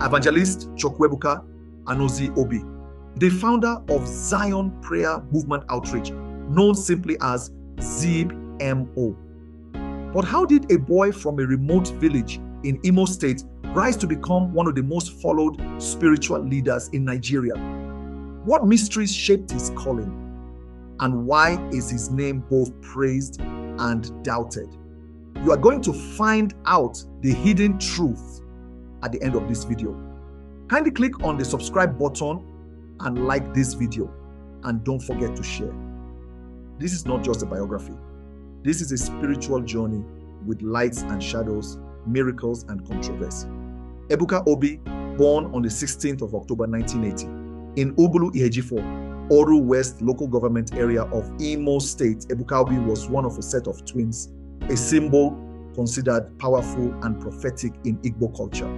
Evangelist Ebuka Obi, the founder of Zion Prayer Movement Outreach, known simply as ZMO. But how did a boy from a remote village in Imo State rise to become one of the most followed spiritual leaders in Nigeria? What mysteries shaped his calling? And why is his name both praised and doubted? You are going to find out the hidden truth at the end of this video. Kindly click on the subscribe button and like this video, and don't forget to share. This is not just a biography. This is a spiritual journey with lights and shadows, miracles and controversy. Ebuka Obi, born on the 16th of October 1980 in Ubulu Ihejifo, Oru West local government area of Imo State. Ebuka Obi was one of a set of twins, a symbol considered powerful and prophetic in Igbo culture.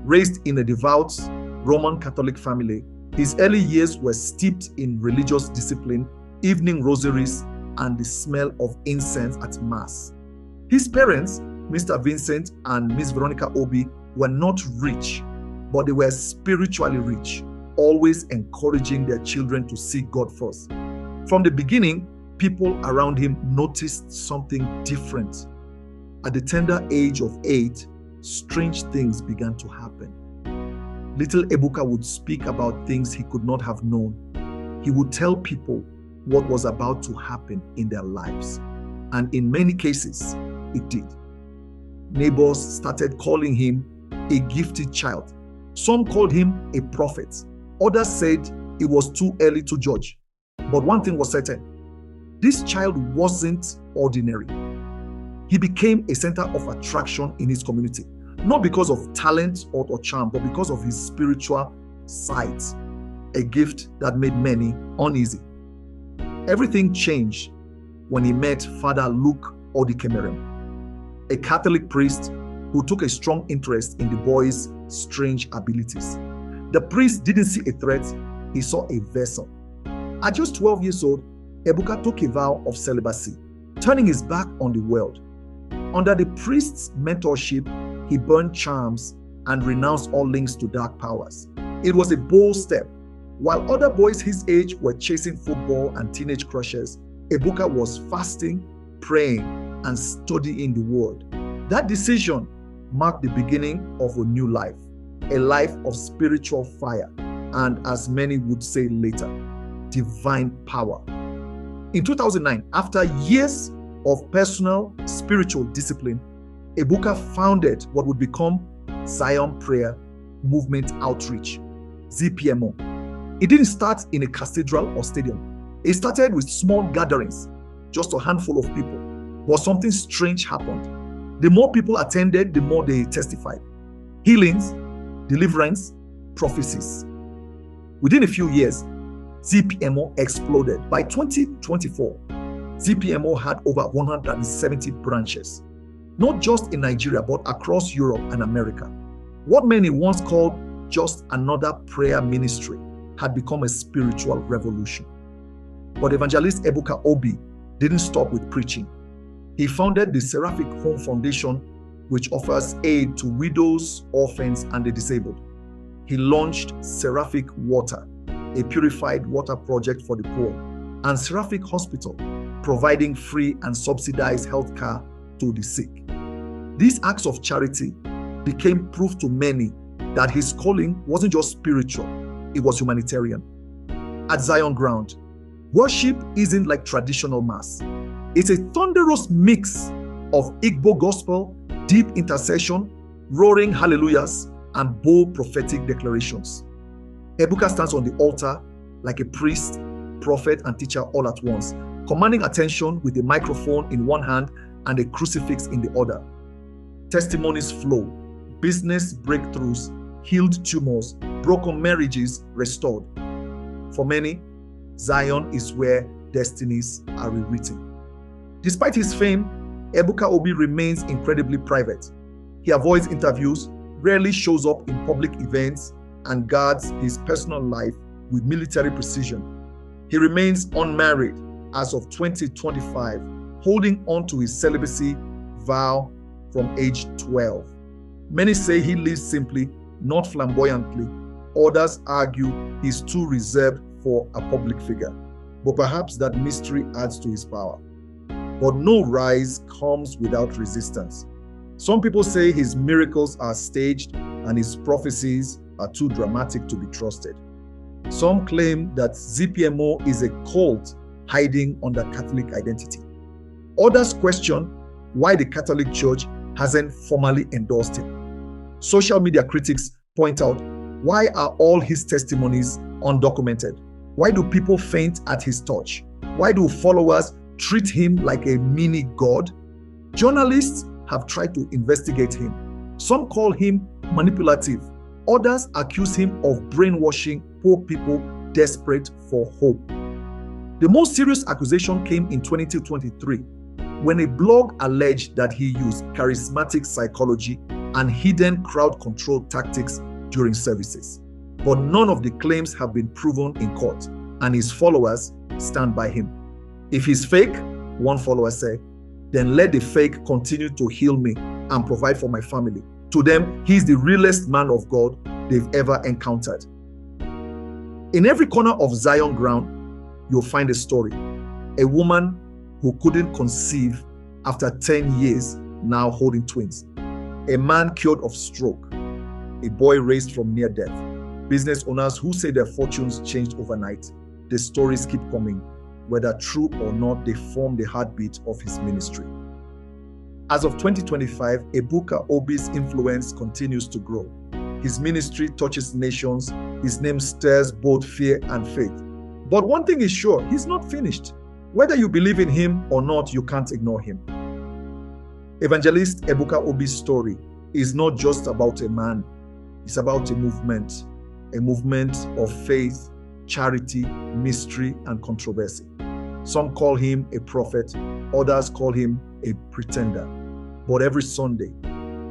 Raised in a devout Roman Catholic family, his early years were steeped in religious discipline, evening rosaries, and the smell of incense at Mass. His parents, Mr. Vincent and Miss Veronica Obi, were not rich, but they were spiritually rich, always encouraging their children to seek God first. From the beginning, people around him noticed something different. At the tender age of 8, strange things began to happen. Little Ebuka would speak about things he could not have known. He would tell people what was about to happen in their lives. And in many cases, it did. Neighbors started calling him a gifted child. Some called him a prophet. Others said it was too early to judge. But one thing was certain: this child wasn't ordinary. He became a center of attraction in his community, not because of talent or charm, but because of his spiritual sight, a gift that made many uneasy. Everything changed when he met Father Luke Odikemerem, a Catholic priest who took a strong interest in the boy's strange abilities. The priest didn't see a threat, he saw a vessel. At just 12 years old, Ebuka took a vow of celibacy, turning his back on the world. Under the priest's mentorship, he burned charms and renounced all links to dark powers. It was a bold step. While other boys his age were chasing football and teenage crushes, Ebuka was fasting, praying, and studying the word. That decision marked the beginning of a new life, a life of spiritual fire, and as many would say later, divine power. In 2009, after years of personal spiritual discipline, Ebuka founded what would become Zion Prayer Movement Outreach, ZPMO. It didn't start in a cathedral or stadium. It started with small gatherings, just a handful of people. But something strange happened. The more people attended, the more they testified. Healings, deliverance, prophecies. Within a few years, ZPMO exploded. By 2024, ZPMO had over 170 branches, not just in Nigeria, but across Europe and America. What many once called just another prayer ministry had become a spiritual revolution. But Evangelist Ebuka Obi didn't stop with preaching. He founded the Seraphic Home Foundation, which offers aid to widows, orphans, and the disabled. He launched Seraphic Water, a purified water project for the poor, and Seraphic Hospital, providing free and subsidized health care to the sick. These acts of charity became proof to many that his calling wasn't just spiritual, it was humanitarian. At Zion Ground, worship isn't like traditional mass. It's a thunderous mix of Igbo gospel, deep intercession, roaring hallelujahs, and bold prophetic declarations. Ebuka stands on the altar like a priest, prophet, and teacher all at once, commanding attention with a microphone in one hand and a crucifix in the other. Testimonies flow, business breakthroughs, healed tumors, broken marriages restored. For many, Zion is where destinies are rewritten. Despite his fame, Ebuka Obi remains incredibly private. He avoids interviews, rarely shows up in public events, and guards his personal life with military precision. He remains unmarried as of 2025, holding on to his celibacy vow from age 12. Many say he lives simply, not flamboyantly. Others argue he's too reserved for a public figure, but perhaps that mystery adds to his power. But no rise comes without resistance. Some people say his miracles are staged and his prophecies are too dramatic to be trusted. Some claim that ZPMO is a cult hiding under Catholic identity. Others question why the Catholic Church hasn't formally endorsed him. Social media critics point out, why are all his testimonies undocumented? Why do people faint at his touch? Why do followers treat him like a mini god? Journalists have tried to investigate him. Some call him manipulative. Others accuse him of brainwashing poor people desperate for hope. The most serious accusation came in 2023 when a blog alleged that he used charismatic psychology and hidden crowd control tactics during services. But none of the claims have been proven in court, and his followers stand by him. If he's fake, one follower said, then let the fake continue to heal me and provide for my family. To them, he's the realest man of God they've ever encountered. In every corner of Zion ground, you'll find a story. A woman who couldn't conceive after 10 years, now holding twins. A man cured of stroke. A boy raised from near death. Business owners who say their fortunes changed overnight. The stories keep coming. Whether true or not, they form the heartbeat of his ministry. As of 2025, Ebuka Obi's influence continues to grow. His ministry touches nations. His name stirs both fear and faith. But one thing is sure, he's not finished. Whether you believe in him or not, you can't ignore him. Evangelist Ebuka Obi's story is not just about a man. It's about a movement of faith, charity, mystery, and controversy. Some call him a prophet, others call him a pretender. But every Sunday,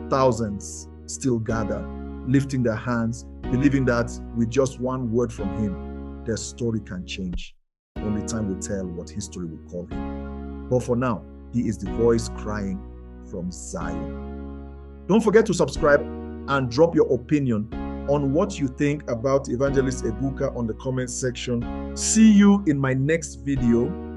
thousands still gather, lifting their hands, believing that with just one word from him, their story can change. Only time will tell what history will call him. But for now, he is the voice crying from Zion. Don't forget to subscribe and drop your opinion on what you think about Evangelist Ebuka on the comment section. See you in my next video.